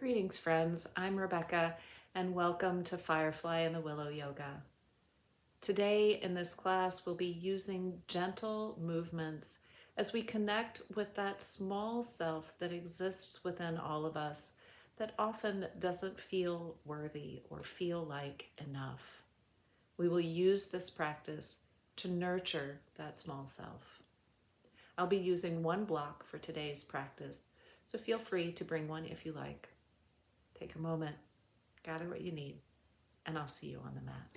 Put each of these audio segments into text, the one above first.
Greetings, friends. I'm Rebecca, and welcome to Firefly and the Willow Yoga. Today, in this class, we'll be using gentle movements as we connect with that small self that exists within all of us that often doesn't feel worthy or feel like enough. We will use this practice to nurture that small self. I'll be using one block for today's practice, so feel free to bring one if you like. Take a moment, gather what you need, and I'll see you on the mat.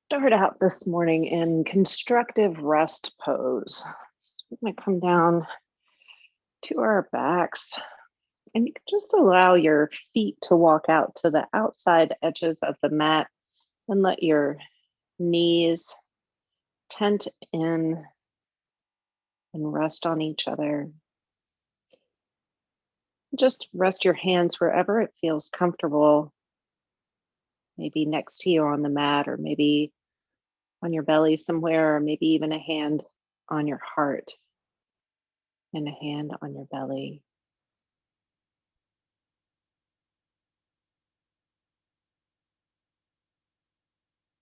Start out this morning in constructive rest pose. We're going to come down to our backs, and you can just allow your feet to walk out to the outside edges of the mat and let your knees tent in and rest on each other. Just rest your hands wherever it feels comfortable, maybe next to you on the mat, or maybe on your belly somewhere, or maybe even a hand on your heart and a hand on your belly.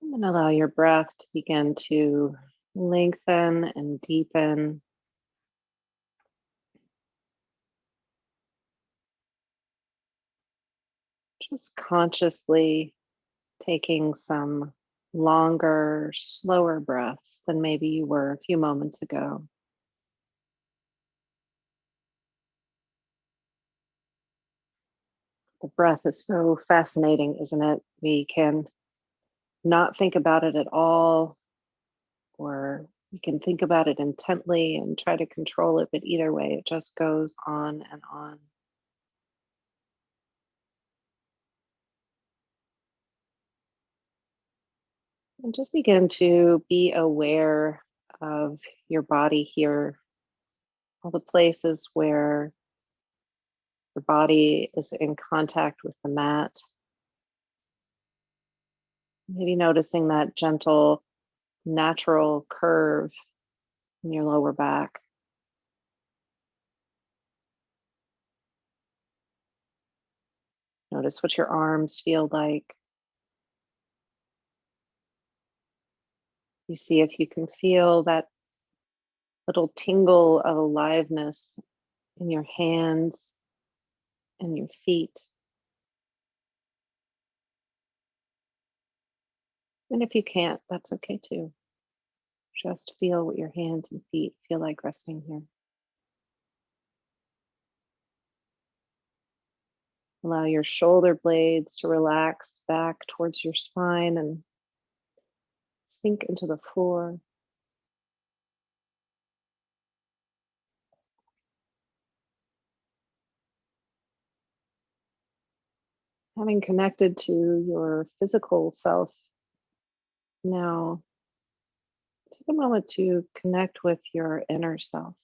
And allow your breath to begin to lengthen and deepen. Just consciously taking some longer, slower breaths than maybe you were a few moments ago. The breath is so fascinating, isn't it? We can not think about it at all, or we can think about it intently and try to control it, but either way, it just goes on and on. And just begin to be aware of your body here, all the places where your body is in contact with the mat. Maybe noticing that gentle, natural curve in your lower back. Notice what your arms feel like. You see if you can feel that little tingle of aliveness in your hands and your feet. And if you can't, that's okay too. Just feel what your hands and feet feel like resting here. Allow your shoulder blades to relax back towards your spine and sink into the floor. Having connected to your physical self, now take a moment to connect with your inner self.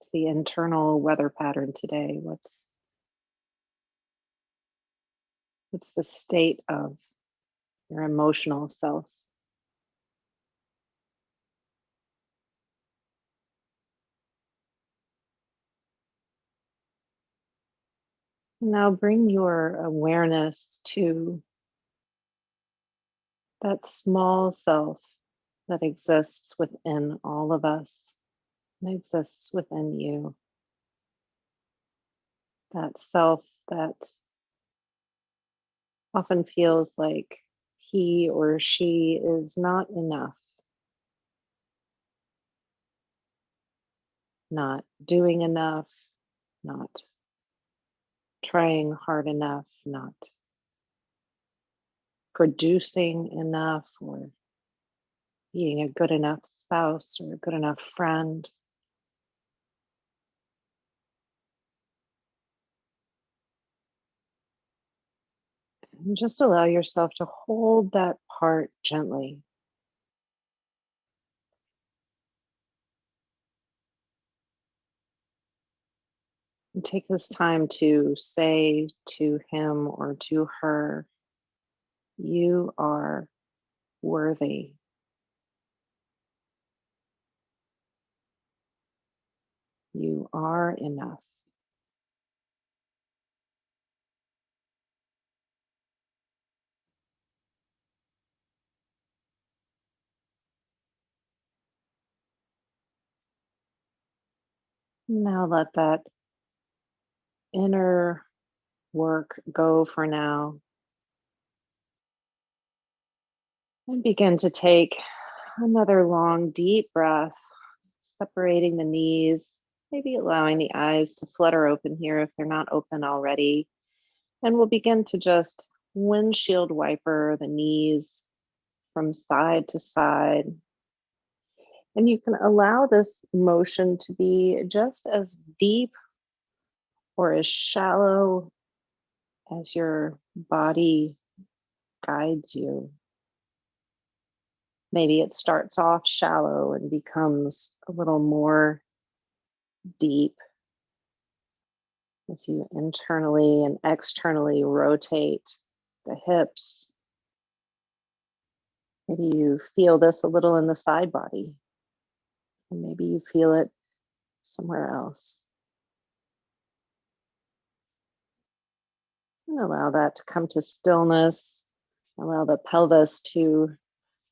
It's the internal weather pattern today. What's the state of your emotional self? Now bring your awareness to that small self that exists within all of us and exists within you. That self that often feels like he or she is not enough, not doing enough, not trying hard enough, not producing enough, or being a good enough spouse or a good enough friend. And just allow yourself to hold that part gently. And take this time to say to him or to her, you are worthy. You are enough. Now let that inner work go for now and begin to take another long, deep breath, separating the knees, maybe allowing the eyes to flutter open here if they're not open already. And we'll begin to just windshield wiper the knees from side to side. And you can allow this motion to be just as deep or as shallow as your body guides you. Maybe it starts off shallow and becomes a little more deep as you internally and externally rotate the hips. Maybe you feel this a little in the side body, and maybe you feel it somewhere else. And allow that to come to stillness. Allow the pelvis to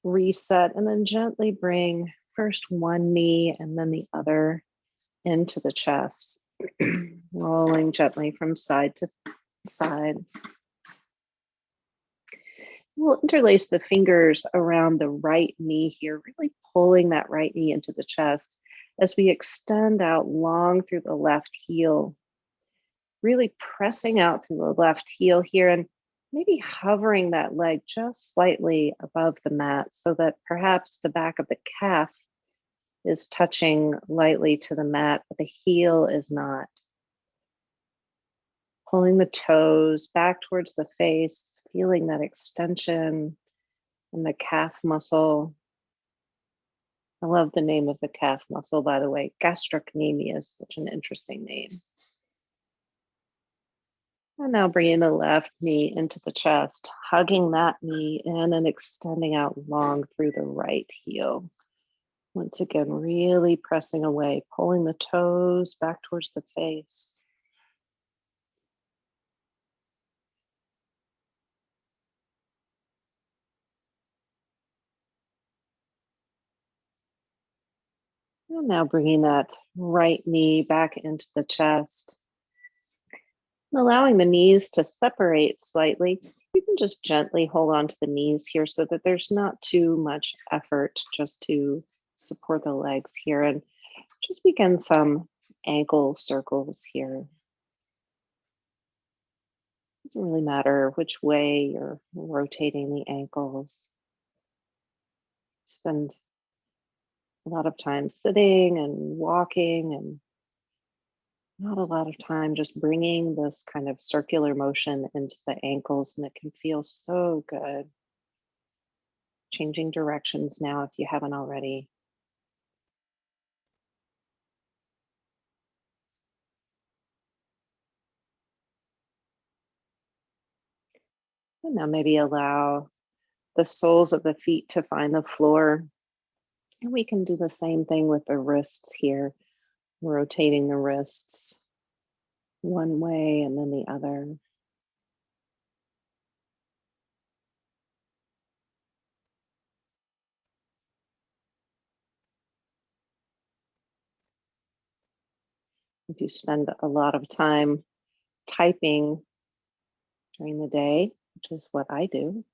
reset, and then gently bring first one knee and then the other into the chest, rolling gently from side to side. We'll interlace the fingers around the right knee here, really pulling that right knee into the chest as we extend out long through the left heel, really pressing out through the left heel here and maybe hovering that leg just slightly above the mat so that perhaps the back of the calf is touching lightly to the mat, but the heel is not. Pulling the toes back towards the face, feeling that extension in the calf muscle. I love the name of the calf muscle, by the way. Gastrocnemius is such an interesting name. And now bringing the left knee into the chest, hugging that knee in and extending out long through the right heel. Once again, really pressing away, pulling the toes back towards the face. And now bringing that right knee back into the chest. Allowing the knees to separate slightly. You can just gently hold on to the knees here so that there's not too much effort just to support the legs here. And just begin some ankle circles here. Doesn't really matter which way you're rotating the ankles. Spend a lot of time sitting and walking and not a lot of time just bringing this kind of circular motion into the ankles, and it can feel so good. Changing directions now if you haven't already. And now maybe allow the soles of the feet to find the floor. And we can do the same thing with the wrists here, rotating the wrists one way and then the other. If you spend a lot of time typing during the day, which is what I do,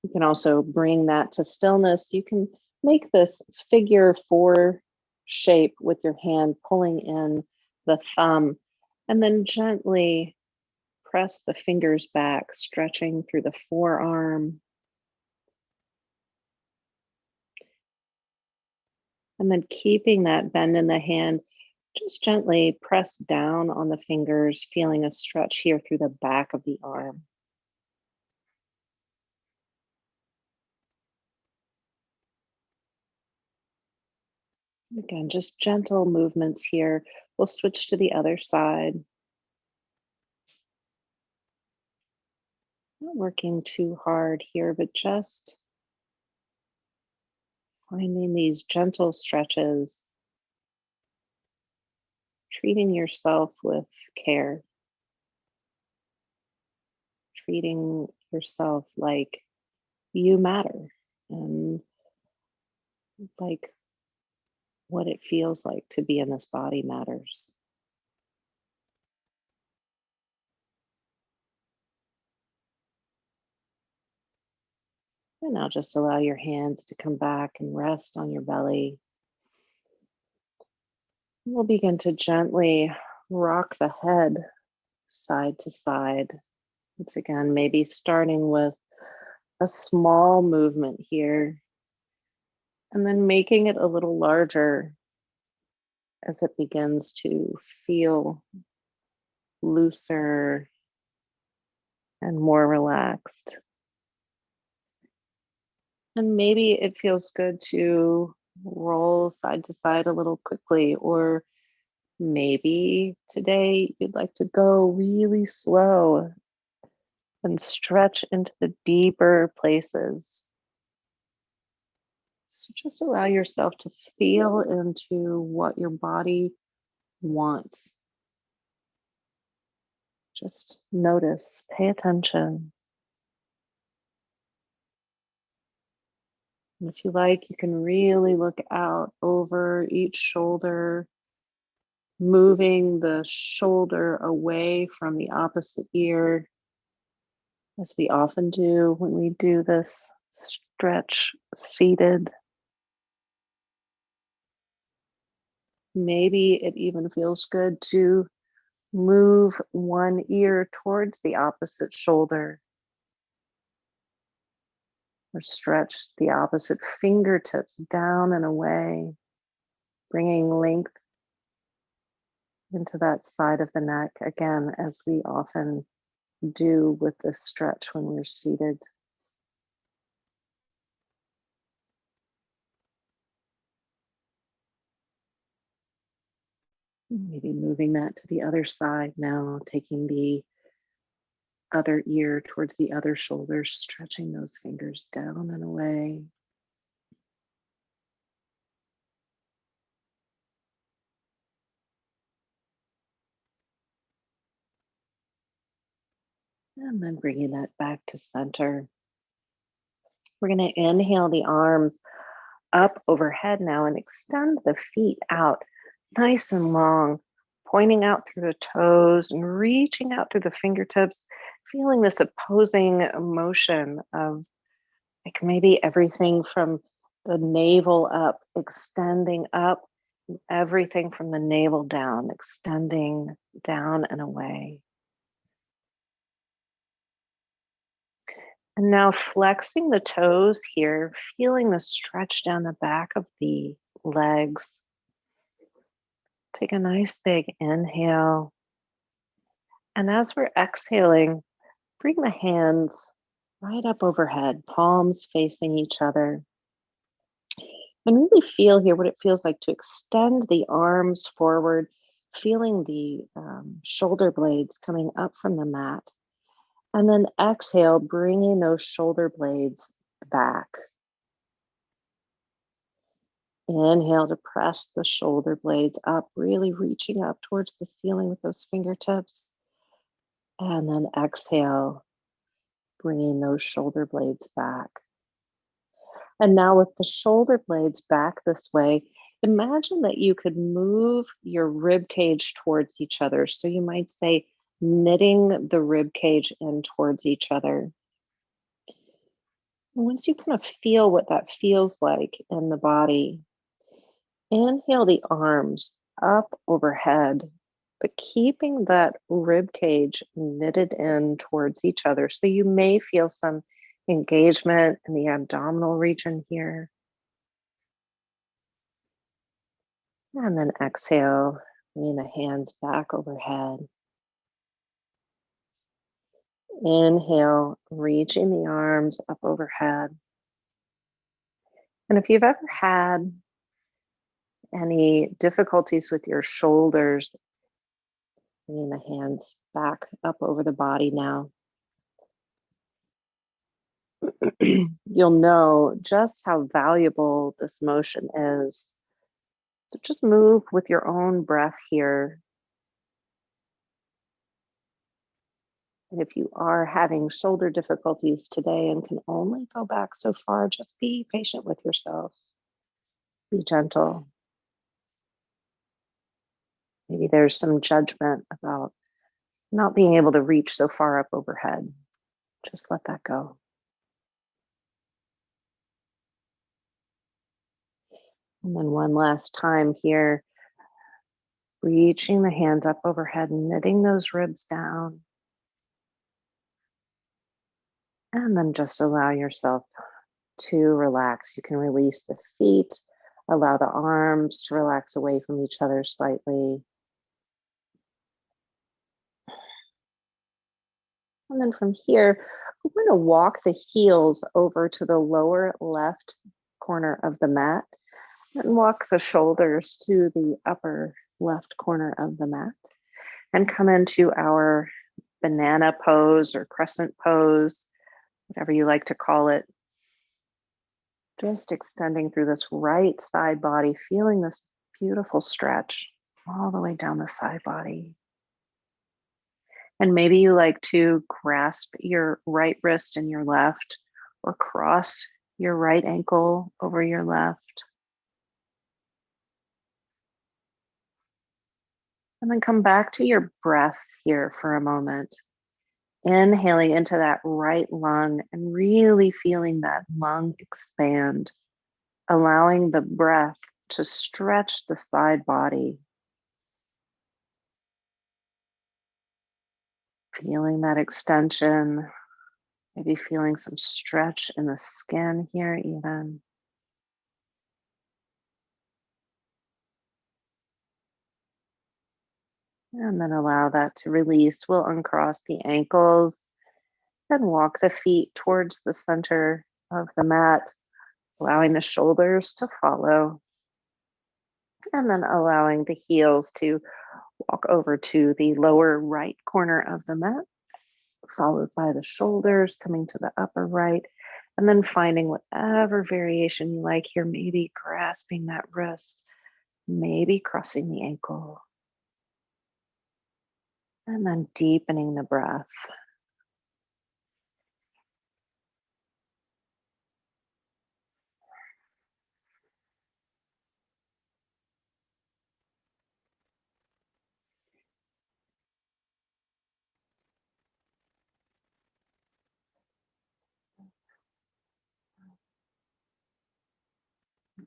you can also bring that to stillness. You can make this figure four shape with your hand, pulling in the thumb, and then gently press the fingers back, stretching through the forearm, And then keeping that bend in the hand, just gently press down on the fingers, feeling a stretch here through the back of the arm. Again, just gentle movements here. We'll switch to the other side. Not working too hard here, but just finding these gentle stretches, treating yourself with care, treating yourself like you matter and like what it feels like to be in this body matters. And now just allow your hands to come back and rest on your belly. We'll begin to gently rock the head side to side. Once again, maybe starting with a small movement here and then making it a little larger as it begins to feel looser and more relaxed. And maybe it feels good to roll side to side a little quickly, or maybe today you'd like to go really slow and stretch into the deeper places. So just allow yourself to feel into what your body wants. Just notice, pay attention. And if you like, you can really look out over each shoulder, moving the shoulder away from the opposite ear, as we often do when we do this stretch seated. Maybe it even feels good to move one ear towards the opposite shoulder, or stretch the opposite fingertips down and away, bringing length into that side of the neck, again, as we often do with this stretch when we're seated. Maybe moving that to the other side now, taking the other ear towards the other shoulder, stretching those fingers down and away. And then bringing that back to center. We're going to inhale the arms up overhead now and extend the feet out nice and long, pointing out through the toes and reaching out through the fingertips, feeling this opposing motion of like maybe everything from the navel up, extending up, and everything from the navel down, extending down and away. And now flexing the toes here, feeling the stretch down the back of the legs. Take a nice big inhale. And as we're exhaling, bring the hands right up overhead, palms facing each other. And really feel here what it feels like to extend the arms forward, feeling the shoulder blades coming up from the mat. And then exhale, bringing those shoulder blades back. Inhale to press the shoulder blades up, really reaching up towards the ceiling with those fingertips. And then exhale, bringing those shoulder blades back. And now with the shoulder blades back this way, imagine that you could move your rib cage towards each other. So you might say knitting the rib cage in towards each other. And once you kind of feel what that feels like in the body, inhale the arms up overhead, but keeping that rib cage knitted in towards each other. So you may feel some engagement in the abdominal region here. And then exhale, bringing the hands back overhead. Inhale, reaching the arms up overhead. And if you've ever had any difficulties with your shoulders, bringing the hands back up over the body now, you'll know just how valuable this motion is. So just move with your own breath here. And if you are having shoulder difficulties today and can only go back so far, just be patient with yourself. Be gentle. Maybe there's some judgment about not being able to reach so far up overhead. Just let that go. And then one last time here, reaching the hands up overhead and knitting those ribs down. And then just allow yourself to relax. You can release the feet, allow the arms to relax away from each other slightly. And then from here, we're going to walk the heels over to the lower left corner of the mat and walk the shoulders to the upper left corner of the mat and come into our banana pose or crescent pose, whatever you like to call it. Just extending through this right side body, feeling this beautiful stretch all the way down the side body. And maybe you like to grasp your right wrist in your left or cross your right ankle over your left. And then come back to your breath here for a moment. Inhaling into that right lung and really feeling that lung expand, allowing the breath to stretch the side body. Feeling that extension, maybe feeling some stretch in the skin here even. And then allow that to release. We'll uncross the ankles and walk the feet towards the center of the mat, allowing the shoulders to follow. And then allowing the heels to walk over to the lower right corner of the mat, followed by the shoulders coming to the upper right. And then finding whatever variation you like here, maybe grasping that wrist, maybe crossing the ankle. And then deepening the breath.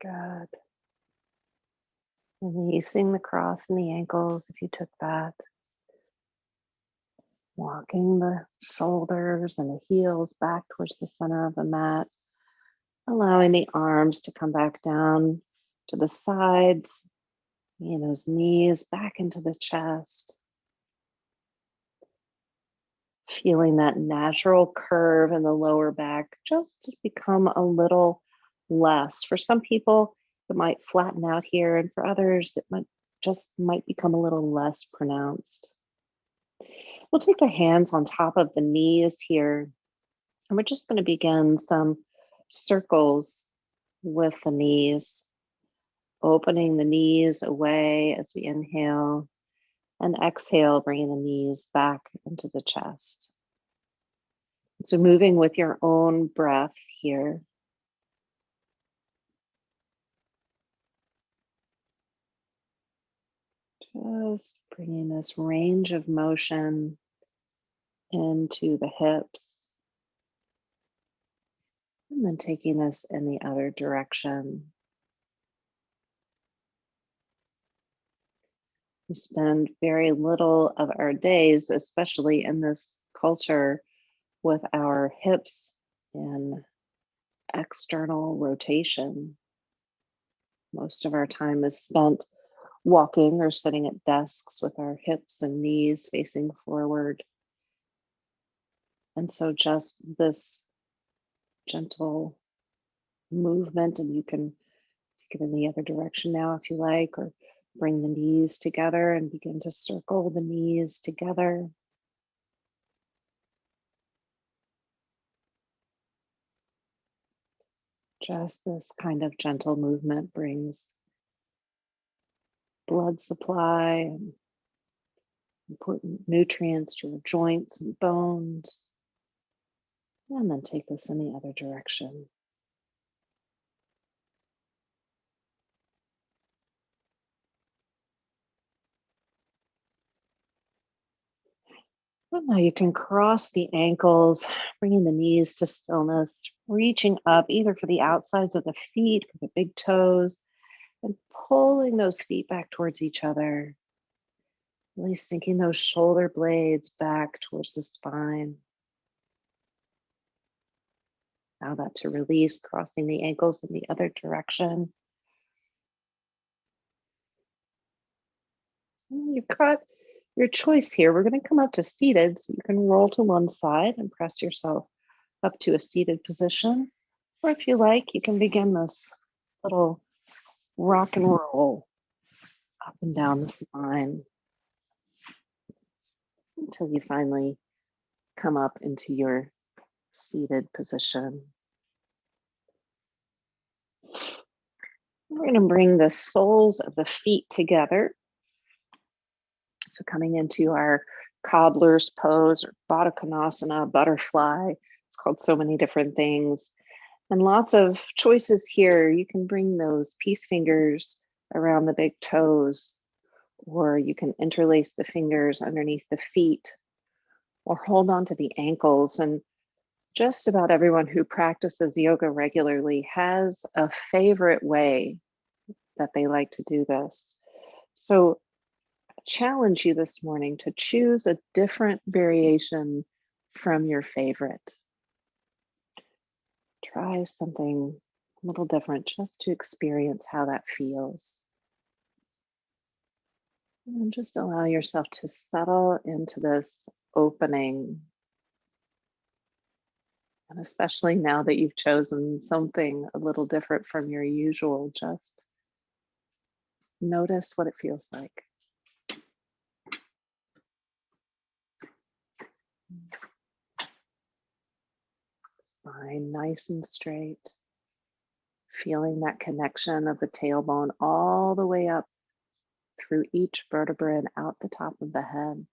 Good. Releasing the cross in the ankles if you took that. Walking the shoulders and the heels back towards the center of the mat. Allowing the arms to come back down to the sides. Those knees back into the chest. Feeling that natural curve in the lower back just to become a little less. For some people, it might flatten out here, and for others, it might become a little less pronounced. We'll take the hands on top of the knees here, and we're just going to begin some circles with the knees, opening the knees away as we inhale, and exhale, bringing the knees back into the chest. So moving with your own breath here. Just bringing this range of motion into the hips. And then taking this in the other direction. We spend very little of our days, especially in this culture, with our hips in external rotation. Most of our time is spent walking or sitting at desks with our hips and knees facing forward. And so just this gentle movement, and you can take it in the other direction now if you like, or bring the knees together and begin to circle the knees together. Just this kind of gentle movement brings blood supply and important nutrients to your joints and bones. And then take this in the other direction. Well, now you can cross the ankles, bringing the knees to stillness, reaching up either for the outsides of the feet, for the big toes, and pulling those feet back towards each other. Really sinking those shoulder blades back towards the spine. Allow that to release, crossing the ankles in the other direction. You've got your choice here. We're going to come up to seated, so you can roll to one side and press yourself up to a seated position. Or if you like, you can begin this little rock and roll up and down the spine until you finally come up into your seated position. We're going to bring the soles of the feet together. So coming into our cobbler's pose or Baddha Konasana, butterfly. It's called so many different things. And lots of choices here. You can bring those peace fingers around the big toes, or you can interlace the fingers underneath the feet, or hold on to the ankles. And just about everyone who practices yoga regularly has a favorite way that they like to do this. So I challenge you this morning to choose a different variation from your favorite. Try something a little different just to experience how that feels. And just allow yourself to settle into this opening. And especially now that you've chosen something a little different from your usual, just notice what it feels like. Spine nice and straight. Feeling that connection of the tailbone all the way up through each vertebra and out the top of the head.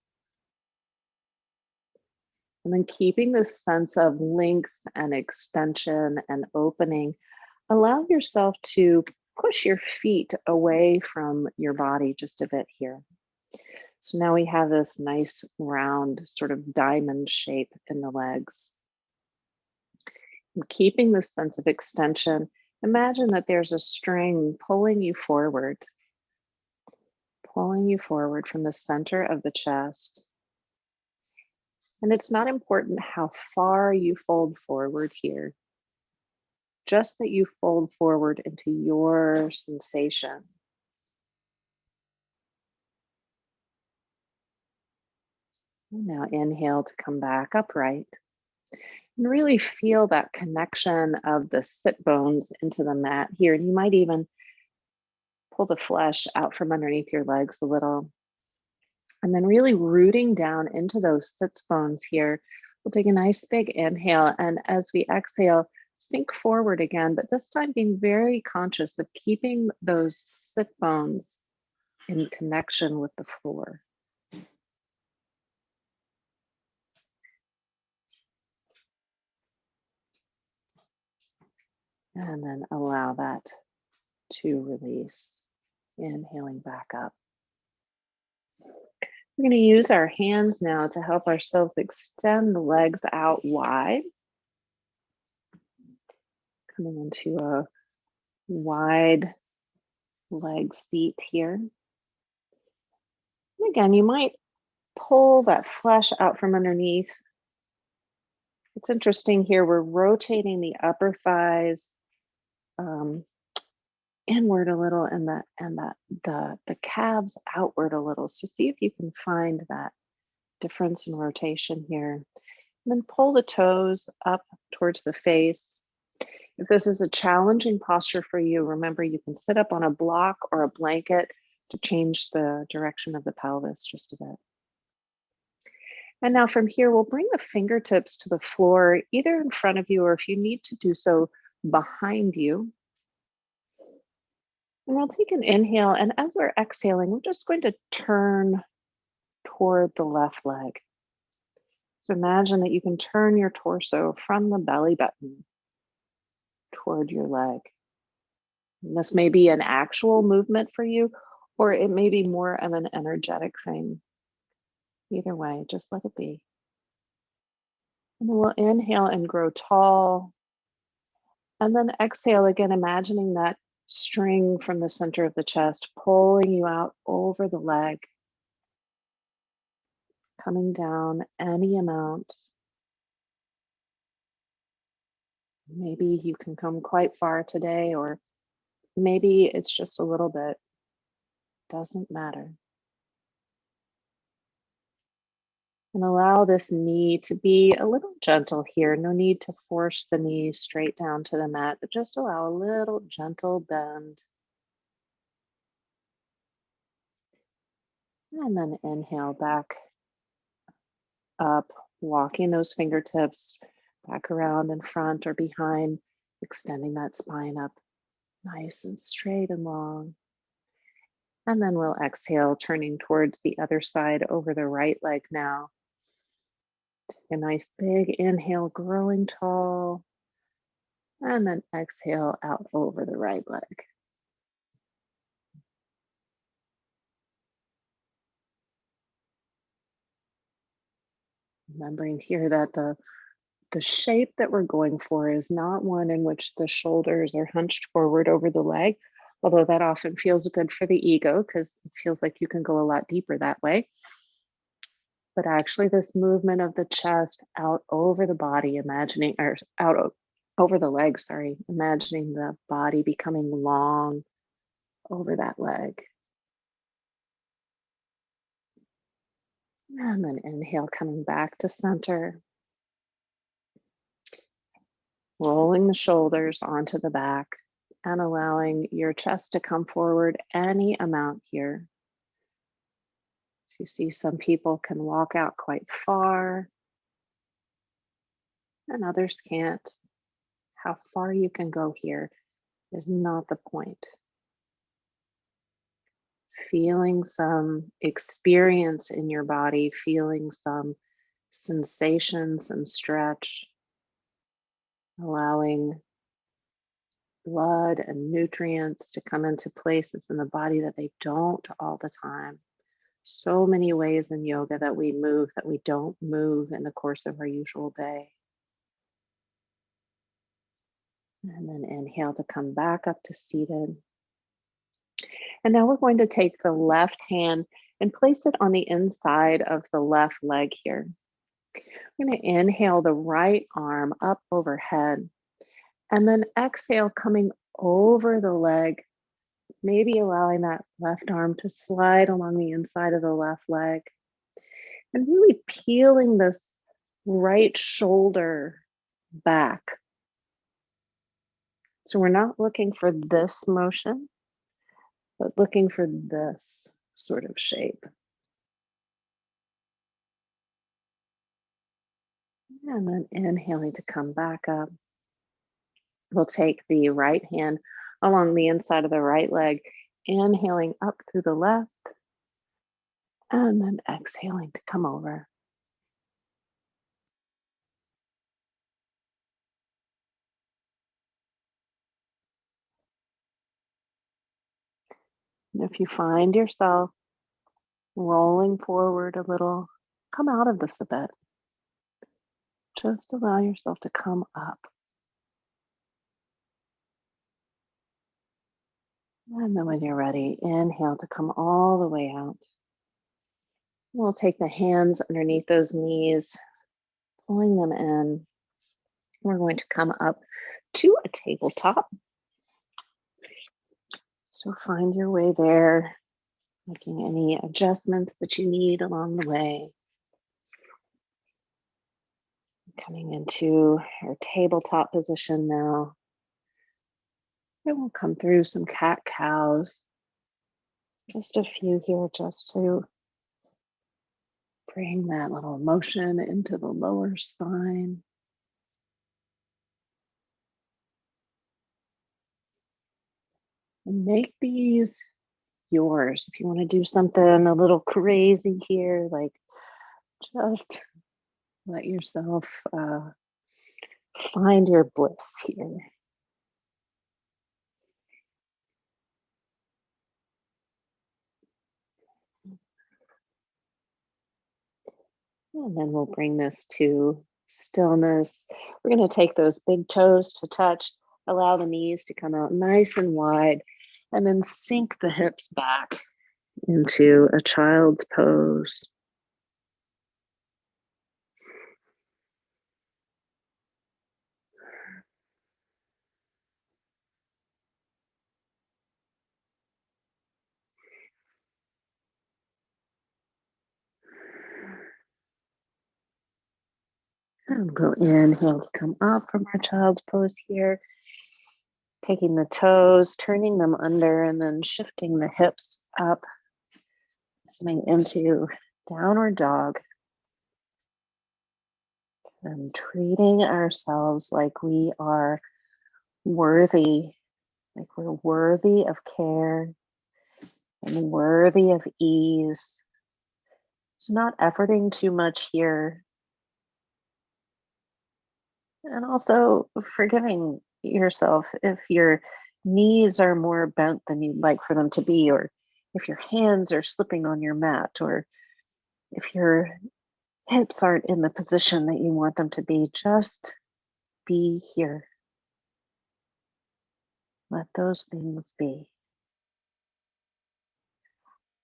And then keeping this sense of length and extension and opening, allow yourself to push your feet away from your body just a bit here. So now we have this nice round sort of diamond shape in the legs. And keeping this sense of extension, imagine that there's a string pulling you forward from the center of the chest. And it's not important how far you fold forward here, just that you fold forward into your sensation. Now inhale to come back upright. And really feel that connection of the sit bones into the mat here. And you might even pull the flesh out from underneath your legs a little. And then really rooting down into those sits bones here. We'll take a nice big inhale. And as we exhale, sink forward again, but this time being very conscious of keeping those sit bones in connection with the floor. And then allow that to release. Inhaling back up. We're going to use our hands now to help ourselves extend the legs out wide. Coming into a wide leg seat here. And again, you might pull that flesh out from underneath. It's interesting here, we're rotating the upper thighs inward a little and the calves outward a little. So see if you can find that difference in rotation here. And then pull the toes up towards the face. If this is a challenging posture for you, remember you can sit up on a block or a blanket to change the direction of the pelvis just a bit. And now from here, we'll bring the fingertips to the floor, either in front of you or if you need to do so, behind you. And we'll take an inhale. And as we're exhaling, we're just going to turn toward the left leg. So imagine that you can turn your torso from the belly button toward your leg. And this may be an actual movement for you, or it may be more of an energetic thing. Either way, just let it be. And then we'll inhale and grow tall. And then exhale again, imagining that string from the center of the chest pulling you out over the leg, coming down any amount. Maybe you can come quite far today, or maybe it's just a little bit. Doesn't matter. And allow this knee to be a little gentle here. No need to force the knee straight down to the mat, but just allow a little gentle bend. And then inhale back up, walking those fingertips back around in front or behind, extending that spine up nice and straight and long. And then we'll exhale, turning towards the other side over the right leg now. A nice big inhale, growing tall, and then exhale out over the right leg. Remembering here that the shape that we're going for is not one in which the shoulders are hunched forward over the leg, although that often feels good for the ego because it feels like you can go a lot deeper that way. But actually this movement of the chest out over the body, imagining, or over the leg, sorry, imagining the body becoming long over that leg. And then inhale, coming back to center. Rolling the shoulders onto the back and allowing your chest to come forward any amount here. You see some people can walk out quite far and others can't. How far you can go here is not the point. Feeling some experience in your body, feeling some sensations and stretch, allowing blood and nutrients to come into places in the body that they don't all the time. So many ways in yoga that we move that we don't move in the course of our usual day. And then inhale to come back up to seated. And now we're going to take the left hand and place it on the inside of the left leg here. We're going to inhale the right arm up overhead and then exhale, coming over the leg, maybe allowing that left arm to slide along the inside of the left leg and really peeling this right shoulder back. So we're not looking for this motion, but looking for this sort of shape. And then inhaling to come back up. We'll take the right hand along the inside of the right leg, inhaling up through the left, and then exhaling to come over. And if you find yourself rolling forward a little, come out of this a bit. Just allow yourself to come up. And then when you're ready, inhale to come all the way out. We'll take the hands underneath those knees, pulling them in. We're going to come up to a tabletop. So find your way there, making any adjustments that you need along the way. Coming into our tabletop position now. And we'll come through some cat cows. Just a few here just to bring that little motion into the lower spine. And make these yours. If you want to do something a little crazy here, like just let yourself find your bliss here. And then we'll bring this to stillness. We're going to take those big toes to touch, allow the knees to come out nice and wide, and then sink the hips back into a child's pose. And we'll inhale to come up from our child's pose here, taking the toes, turning them under, and then shifting the hips up, coming into downward dog, and treating ourselves like we are worthy, like we're worthy of care and worthy of ease. So not efforting too much here. And also forgiving yourself if your knees are more bent than you'd like for them to be, or if your hands are slipping on your mat, or if your hips aren't in the position that you want them to be. Just be here. Let those things be.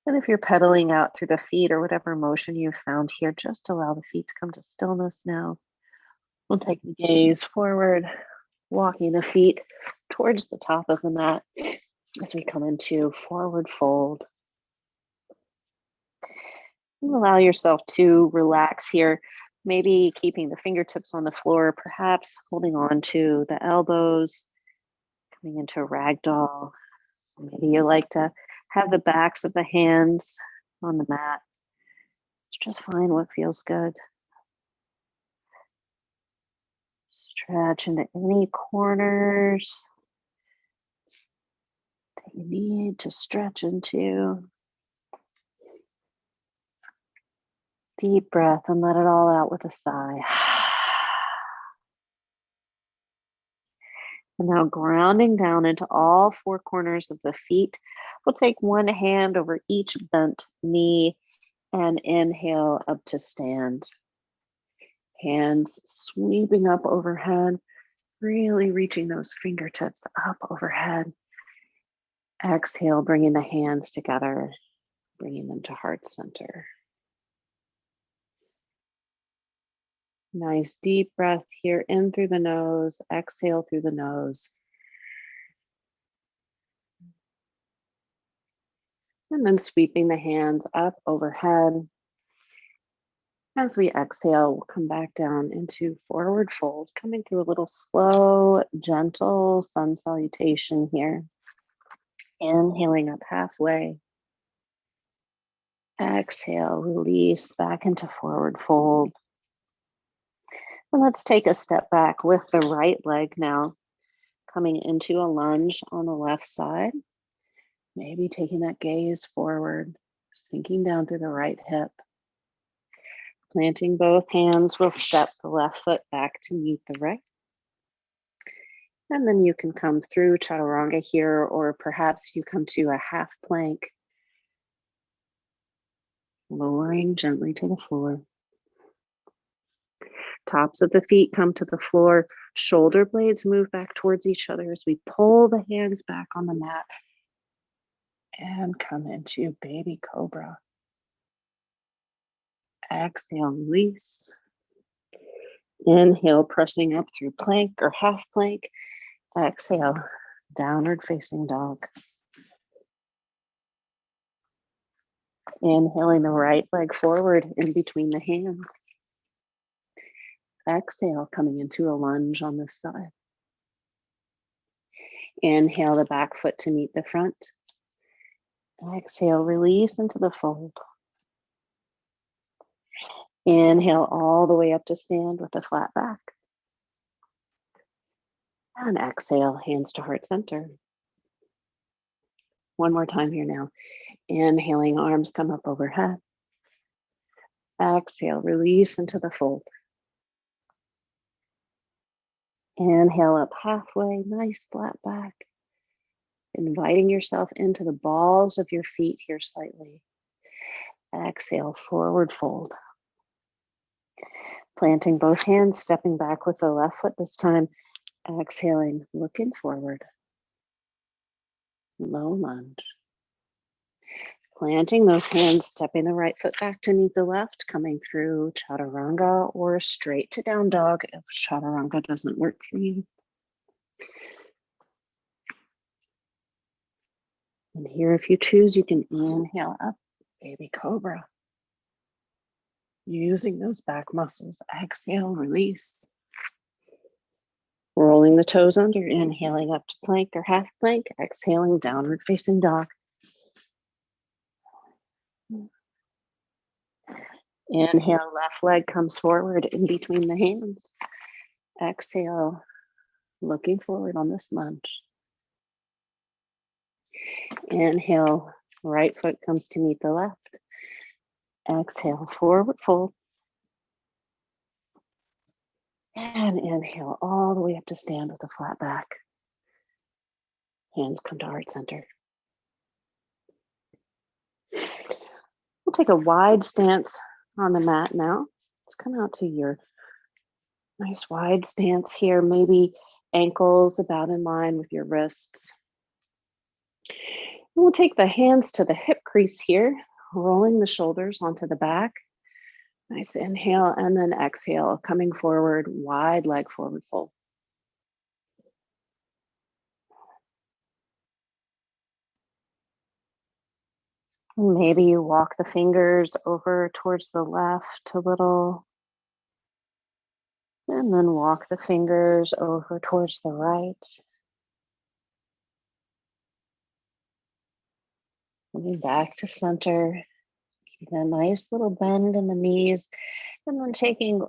And if you're pedaling out through the feet or whatever motion you've found here, just allow the feet to come to stillness now. We'll take the gaze forward, walking the feet towards the top of the mat as we come into forward fold. And allow yourself to relax here, maybe keeping the fingertips on the floor, perhaps holding on to the elbows, coming into ragdoll. Maybe you like to have the backs of the hands on the mat. Just find what feels good. Stretch into any corners that you need to stretch into. Deep breath and let it all out with a sigh. And now grounding down into all four corners of the feet. We'll take one hand over each bent knee and inhale up to stand. Hands sweeping up overhead, really reaching those fingertips up overhead. Exhale, bringing the hands together, bringing them to heart center. Nice deep breath here, in through the nose, exhale through the nose. And then sweeping the hands up overhead. As we exhale, we'll come back down into forward fold, coming through a little slow, gentle sun salutation here. Inhaling up halfway. Exhale, release back into forward fold. And let's take a step back with the right leg now, coming into a lunge on the left side. Maybe taking that gaze forward, sinking down through the right hip. Planting both hands, we'll step the left foot back to meet the right. And then you can come through chaturanga here, or perhaps you come to a half plank, lowering gently to the floor. Tops of the feet come to the floor. Shoulder blades move back towards each other as we pull the hands back on the mat and come into baby cobra. Exhale, release. Inhale, pressing up through plank or half plank. Exhale, downward facing dog. Inhaling the right leg forward in between the hands. Exhale, coming into a lunge on this side. Inhale the back foot to meet the front. Exhale, release into the fold. Inhale all the way up to stand with a flat back. And exhale, hands to heart center. One more time here now. Inhaling, arms come up overhead. Exhale, release into the fold. Inhale up halfway, nice flat back. Inviting yourself into the balls of your feet here slightly. Exhale, forward fold. Planting both hands, stepping back with the left foot this time. Exhaling, looking forward. Low lunge. Planting those hands, stepping the right foot back to meet the left, coming through chaturanga or straight to down dog if chaturanga doesn't work for you. And here, if you choose, you can inhale up, baby cobra. Using those back muscles. Exhale, release. Rolling the toes under, inhaling up to plank or half plank, exhaling downward facing dog. Inhale, left leg comes forward in between the hands. Exhale, looking forward on this lunge. Inhale, right foot comes to meet the left. Exhale, forward fold. And inhale all the way up to stand with a flat back. Hands come to heart center. We'll take a wide stance on the mat now. Let's come out to your nice wide stance here, maybe ankles about in line with your wrists. And we'll take the hands to the hip crease here, rolling the shoulders onto the back. Nice inhale and then exhale, coming forward, wide leg forward fold. Maybe you walk the fingers over towards the left a little, and then walk the fingers over towards the right. Coming back to center, keeping a nice little bend in the knees, and then taking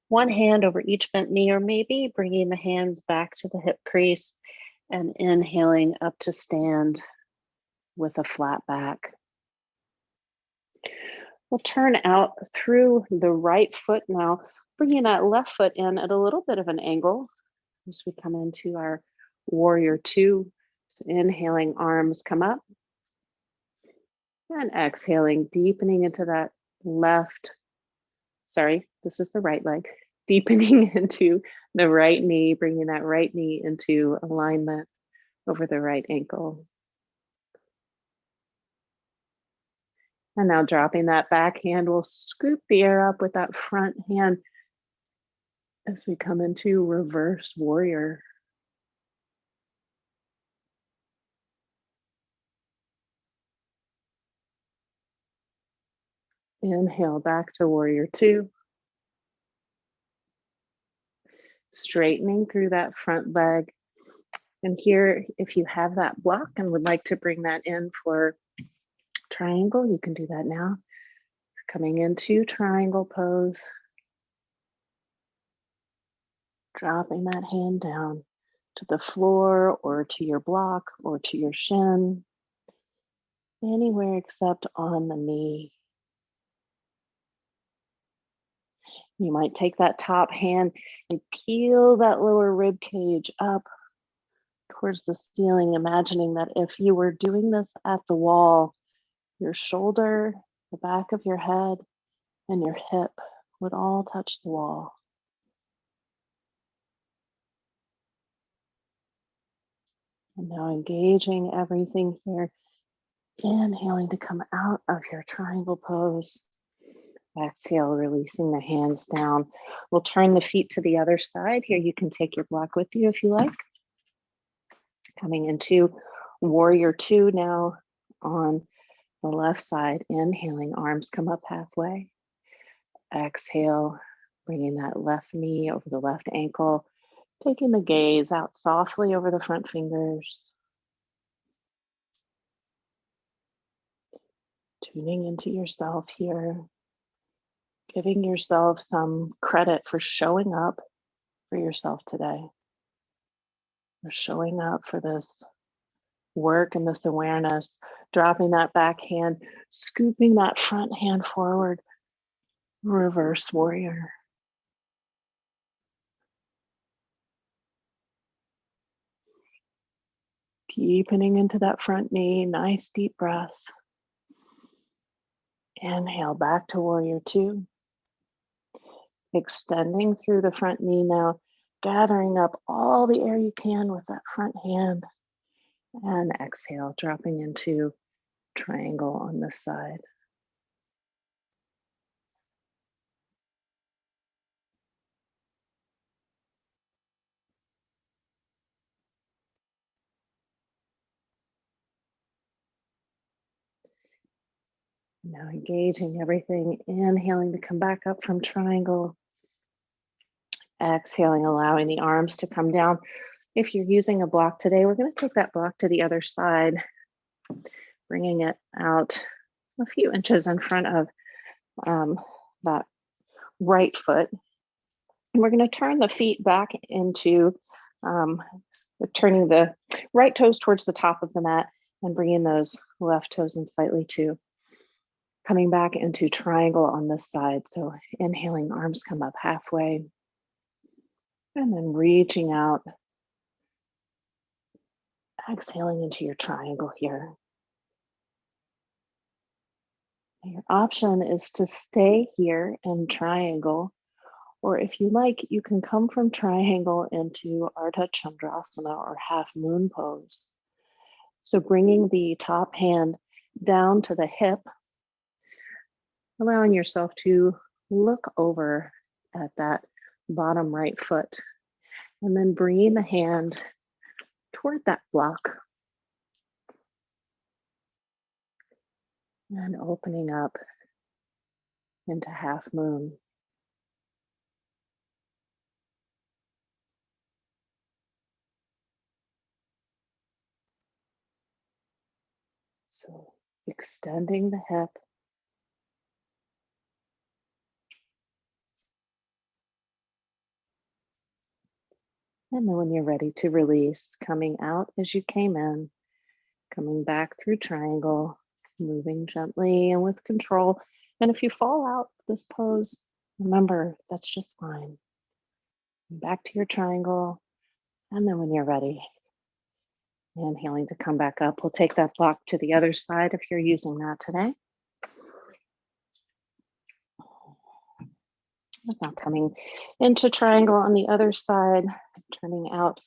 one hand over each bent knee, or maybe bringing the hands back to the hip crease and inhaling up to stand with a flat back. We'll turn out through the right foot now, bringing that left foot in at a little bit of an angle as we come into our warrior two. So inhaling, arms come up. And exhaling, deepening into that this is the right leg. Deepening into the right knee, bringing that right knee into alignment over the right ankle. And now dropping that back hand, we'll scoop the air up with that front hand as we come into reverse warrior. Inhale back to warrior two. Straightening through that front leg. And here, if you have that block and would like to bring that in for triangle, you can do that now. Coming into triangle pose. Dropping that hand down to the floor or to your block or to your shin. Anywhere except on the knee. You might take that top hand and peel that lower rib cage up towards the ceiling, imagining that if you were doing this at the wall, your shoulder, the back of your head, and your hip would all touch the wall. And now engaging everything here. Inhaling to come out of your triangle pose. Exhale, releasing the hands down. We'll turn the feet to the other side. Here, you can take your block with you if you like. Coming into warrior two now on the left side. Inhaling, arms come up halfway. Exhale, bringing that left knee over the left ankle, taking the gaze out softly over the front fingers. Tuning into yourself here, giving yourself some credit for showing up for yourself today, for showing up for this work and this awareness, dropping that back hand, scooping that front hand forward, reverse warrior. Deepening into that front knee, nice deep breath. Inhale back to warrior two. Extending through the front knee now, gathering up all the air you can with that front hand. And exhale, dropping into triangle on this side. Now engaging everything, inhaling to come back up from triangle. Exhaling, allowing the arms to come down. If you're using a block today, we're going to take that block to the other side, bringing it out a few inches in front of that right foot. And we're going to turn the feet back into turning the right toes towards the top of the mat and bringing those left toes in slightly too. Coming back into triangle on this side. So inhaling, arms come up halfway. And then reaching out. Exhaling into your triangle here. Your option is to stay here in triangle, or if you like, you can come from triangle into Ardha Chandrasana or half moon pose. So bringing the top hand down to the hip, allowing yourself to look over at that bottom right foot, and then bringing the hand toward that block and opening up into half moon. So extending the hip. And then when you're ready to release, coming out as you came in, coming back through triangle, moving gently and with control. And if you fall out this pose, remember that's just fine. Back to your triangle. And then when you're ready, inhaling to come back up, we'll take that block to the other side if you're using that today. Now coming into triangle on the other side, turning out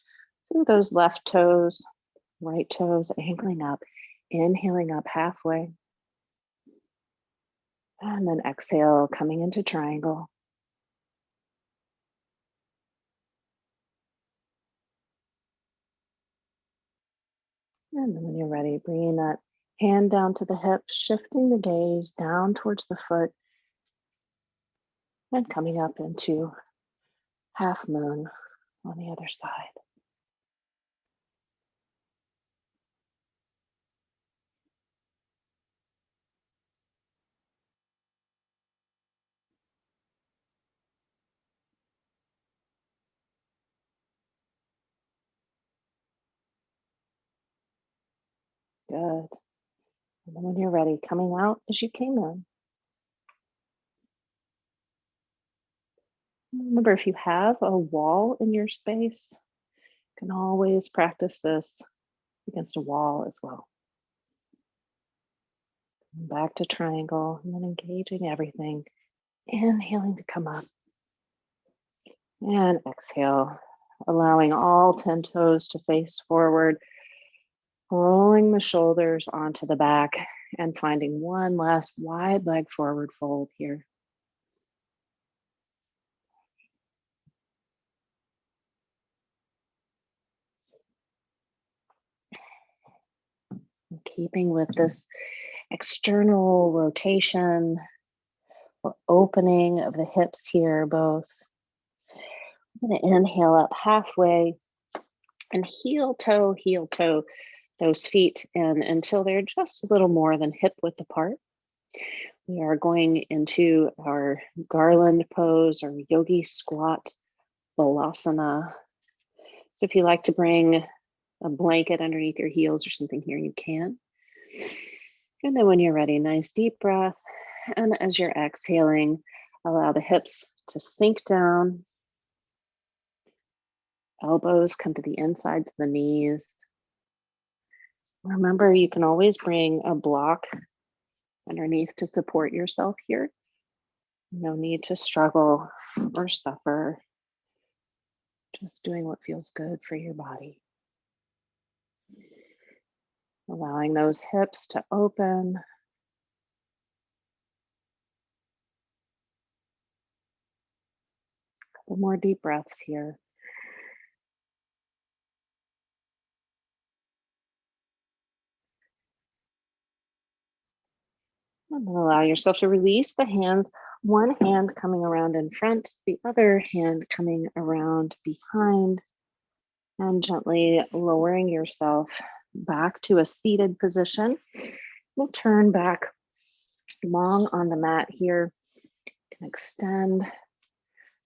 through those left toes, right toes, angling up, inhaling up halfway. And then exhale, coming into triangle. And then when you're ready, bringing that hand down to the hip, shifting the gaze down towards the foot, and coming up into half moon on the other side. Good. And then when you're ready, coming out as you came in. Remember, if you have a wall in your space, you can always practice this against a wall as well. Back to triangle and then engaging everything. Inhaling to come up. And exhale, allowing all 10 toes to face forward, rolling the shoulders onto the back and finding one last wide leg forward fold here. Keeping with this external rotation or opening of the hips here, both. I'm going to inhale up halfway and heel toe those feet in until they're just a little more than hip width apart. We are going into our garland pose or yogi squat balasana. So if you like to bring a blanket underneath your heels or something here, you can. And then when you're ready, nice deep breath. And as you're exhaling, allow the hips to sink down. Elbows come to the insides of the knees. Remember, you can always bring a block underneath to support yourself here. No need to struggle or suffer. Just doing what feels good for your body. Allowing those hips to open. A couple more deep breaths here. And then allow yourself to release the hands, one hand coming around in front, the other hand coming around behind, and gently lowering yourself back to a seated position. We'll turn back long on the mat here. You can extend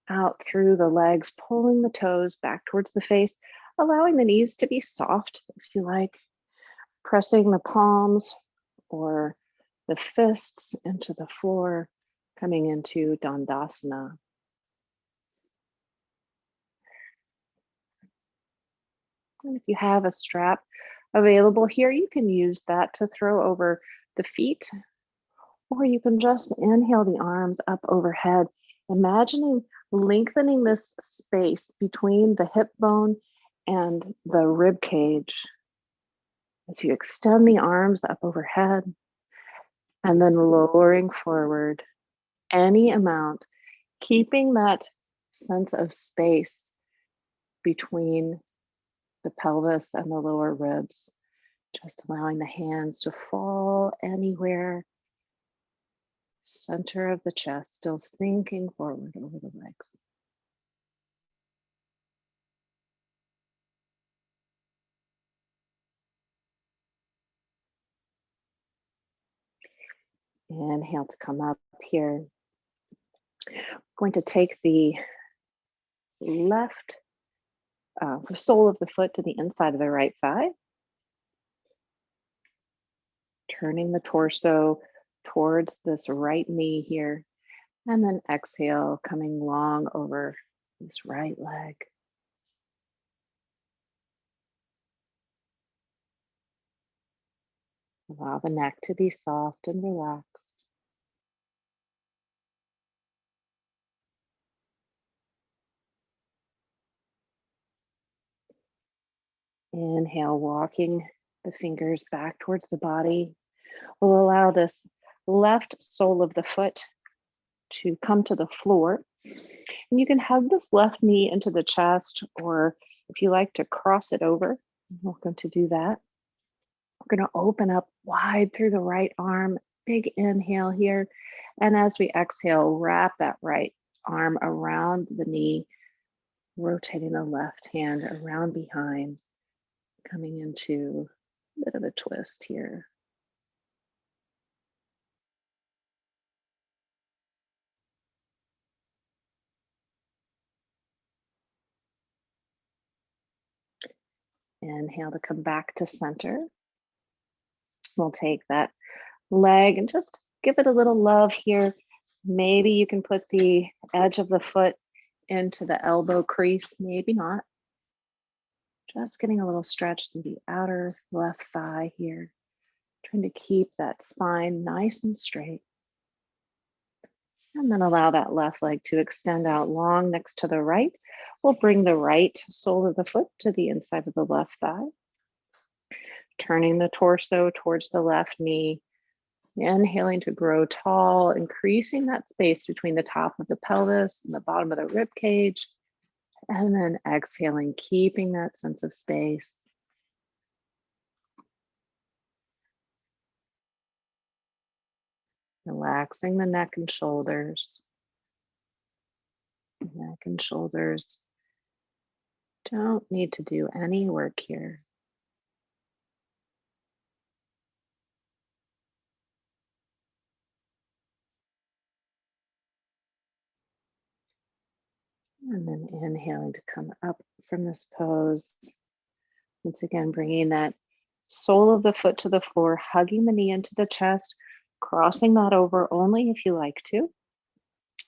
out through the legs, pulling the toes back towards the face, allowing the knees to be soft if you like, pressing the palms or the fists into the floor, coming into Dandasana. And if you have a strap available here, you can use that to throw over the feet, or you can just inhale the arms up overhead, imagining lengthening this space between the hip bone and the rib cage as you extend the arms up overhead and then lowering forward any amount, keeping that sense of space between the pelvis and the lower ribs, just allowing the hands to fall anywhere. Center of the chest, still sinking forward over the legs. Inhale to come up here. Going to take the left sole of the foot to the inside of the right thigh. Turning the torso towards this right knee here. And then exhale, coming long over this right leg. Allow the neck to be soft and relaxed. Inhale, walking the fingers back towards the body. We'll allow this left sole of the foot to come to the floor. And you can hug this left knee into the chest, or if you like to cross it over, you're welcome to do that. We're going to open up wide through the right arm. Big inhale here. And as we exhale, wrap that right arm around the knee, rotating the left hand around behind, coming into a bit of a twist here. Inhale to come back to center. We'll take that leg and just give it a little love here. Maybe you can put the edge of the foot into the elbow crease, maybe not. Just getting a little stretch through the outer left thigh here. Trying to keep that spine nice and straight. And then allow that left leg to extend out long next to the right. We'll bring the right sole of the foot to the inside of the left thigh. Turning the torso towards the left knee. Inhaling to grow tall, increasing that space between the top of the pelvis and the bottom of the rib cage. And then exhaling, keeping that sense of space. Relaxing the neck and shoulders. Neck and shoulders don't need to do any work here. And then inhaling to come up from this pose. Once again, bringing that sole of the foot to the floor, hugging the knee into the chest, crossing that over only if you like to.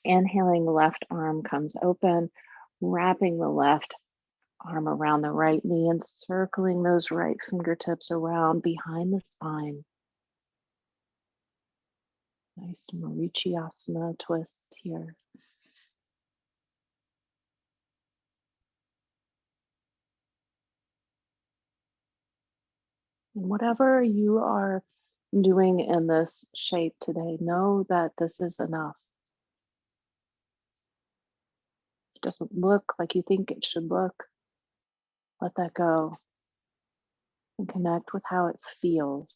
Inhaling, the left arm comes open, wrapping the left arm around the right knee and circling those right fingertips around behind the spine. Nice Marichyasana twist here. And whatever you are doing in this shape today, know that this is enough. It doesn't look like you think it should look. Let that go and connect with how it feels.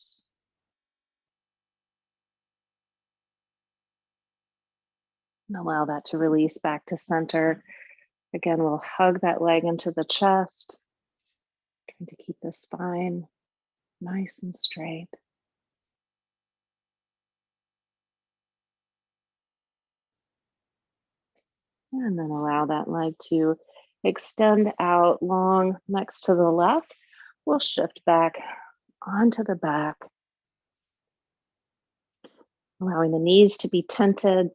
And allow that to release back to center. Again, we'll hug that leg into the chest, trying to keep the spine nice and straight. And then allow that leg to extend out long next to the left. We'll shift back onto the back, allowing the knees to be tented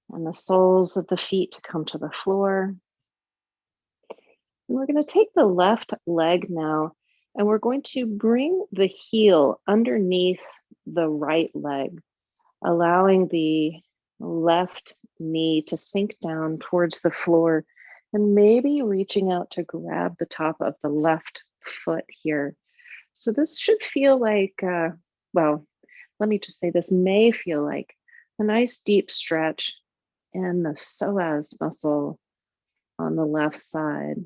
and the soles of the feet to come to the floor. And we're going to take the left leg now, and we're going to bring the heel underneath the right leg, allowing the left knee to sink down towards the floor and maybe reaching out to grab the top of the left foot here. So this should feel like, well, let me just say this may feel like a nice deep stretch in the psoas muscle on the left side.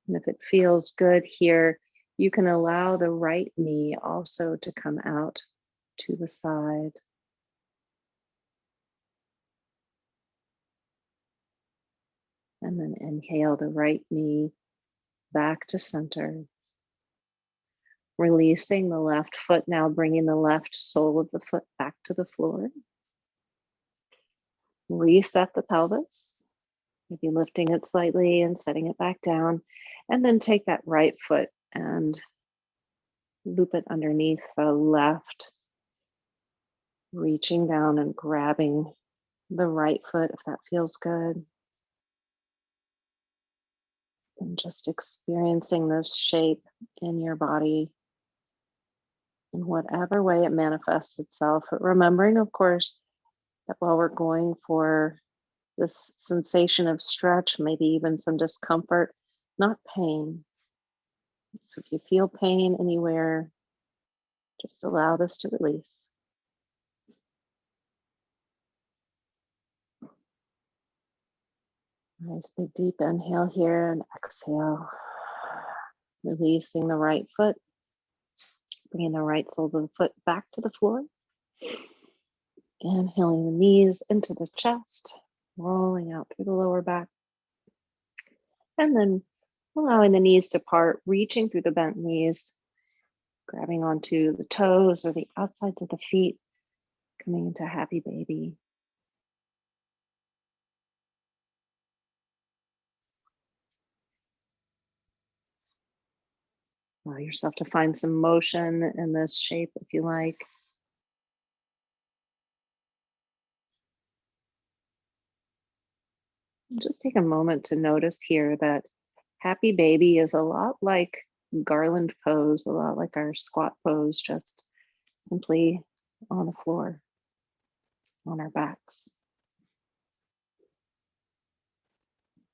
And if it feels good here, you can allow the right knee also to come out to the side. And then inhale the right knee back to center. Releasing the left foot, now bringing the left sole of the foot back to the floor. Reset the pelvis, maybe lifting it slightly and setting it back down. And then take that right foot and loop it underneath the left, reaching down and grabbing the right foot if that feels good. And just experiencing this shape in your body in whatever way it manifests itself. But remembering, of course, that while we're going for this sensation of stretch, maybe even some discomfort, not pain. So if you feel pain anywhere, just allow this to release. Nice big deep inhale here and exhale. Releasing the right foot, bringing the right sole of the foot back to the floor. Inhaling the knees into the chest, rolling out through the lower back. And then allowing the knees to part, reaching through the bent knees, grabbing onto the toes or the outsides of the feet, coming into happy baby. Allow yourself to find some motion in this shape if you like. Just take a moment to notice here that happy baby is a lot like garland pose, a lot like our squat pose, just simply on the floor, on our backs.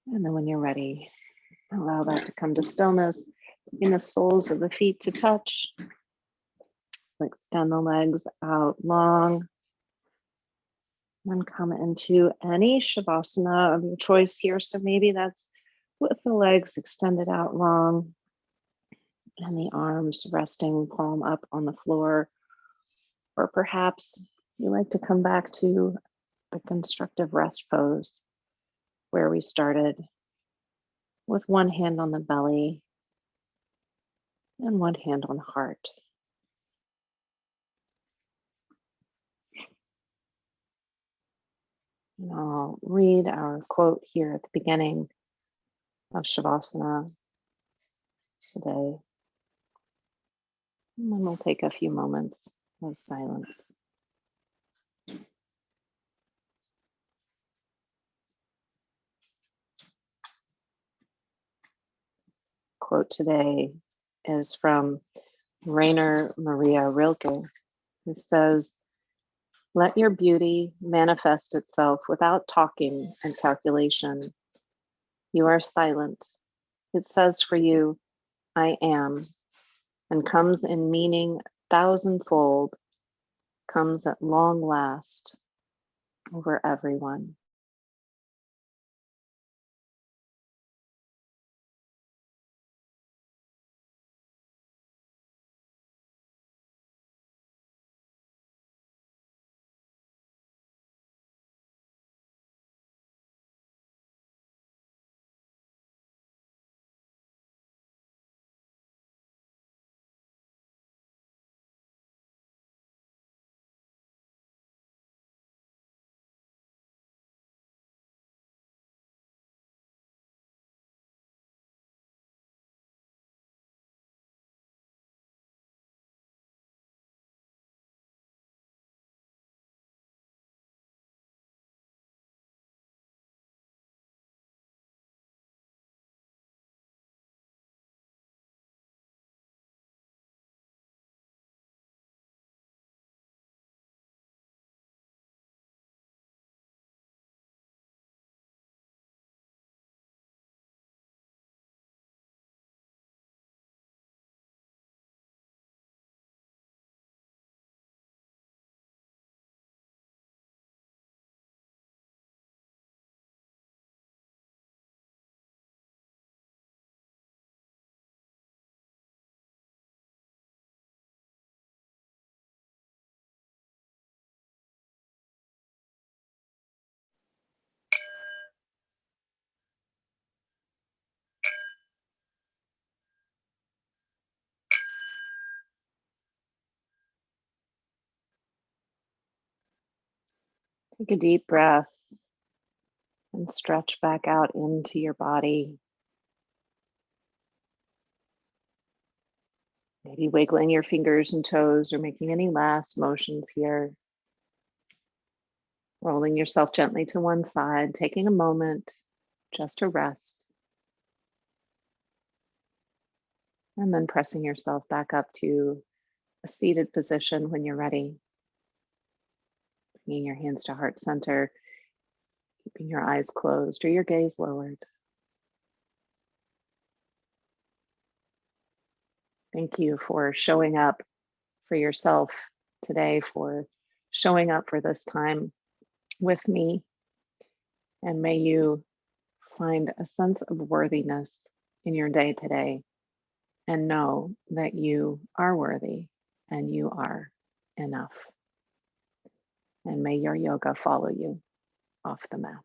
And then when you're ready, allow that to come to stillness, in the soles of the feet to touch. Extend the legs out long. And come into any Shavasana of your choice here. So maybe that's with the legs extended out long and the arms resting palm up on the floor. Or perhaps you like to come back to the constructive rest pose where we started, with one hand on the belly and one hand on the heart. And I'll read our quote here at the beginning of Shavasana today. And then we'll take a few moments of silence. Quote today is from Rainer Maria Rilke, who says, "Let your beauty manifest itself without talking and calculation. You are silent. It says for you, I am, and comes in meaning thousandfold, comes at long last over everyone." Take a deep breath and stretch back out into your body. Maybe wiggling your fingers and toes or making any last motions here. Rolling yourself gently to one side, taking a moment just to rest. And then pressing yourself back up to a seated position when you're ready. Bringing your hands to heart center, keeping your eyes closed or your gaze lowered. Thank you for showing up for yourself today, for showing up for this time with me. And may you find a sense of worthiness in your day today and know that you are worthy and you are enough. And may your yoga follow you off the mat.